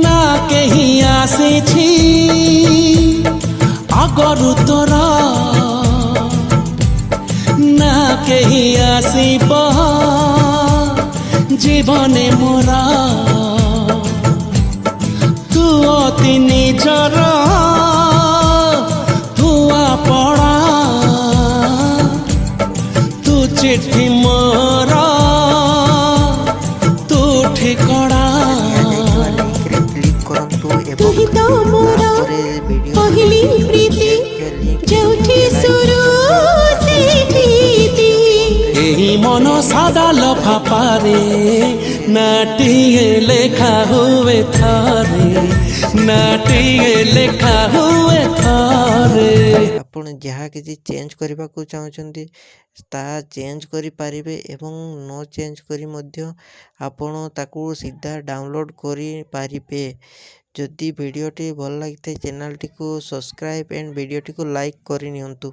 ନା କେହି ଆସିଛି ଆଗରୁ ତୋର, ନା କେହି ଆସିବ ଜୀବନେ ମୋର। ତୁ ଅତି ନିଜର, ତୁ ଆପଣା, ତୁ ଚିଠି ମୋର, ତୁ ଠିକଣା। କ୍ଲିକ୍ କରନ୍ତୁ ତୁ ହିଁ ତ ମୋର ପହିଲି ପ୍ରୀତି, ଯୋଉଠି ସୁରୁ ସେଇଠି ଇତି। ଏହି ମନ ସାଦା ଲଫାପାରେ ନାଟିଏ ଲେଖା ହୁଏ ଥରେ, ନାଟିଏ ଲେଖା ହୁଏ ଥରେ। ଆପଣ ଯାହା କିଛି ଚେଞ୍ଜ କରିବାକୁ ଚାହୁଁଛନ୍ତି ତାହା ଚେଞ୍ଜ କରିପାରିବେ ଏବଂ ନ ଚେଞ୍ଜ କରି ମଧ୍ୟ ଆପଣ ତାକୁ ସିଧା ଡାଉନଲୋଡ଼ କରିପାରିବେ। ଯଦି ଭିଡ଼ିଓଟି ଭଲ ଲାଗିଥାଏ ଚ୍ୟାନେଲଟିକୁ ସବସ୍କ୍ରାଇବ୍ ଏଣ୍ଡ ଭିଡ଼ିଓଟିକୁ ଲାଇକ୍ କରିନିଅନ୍ତୁ।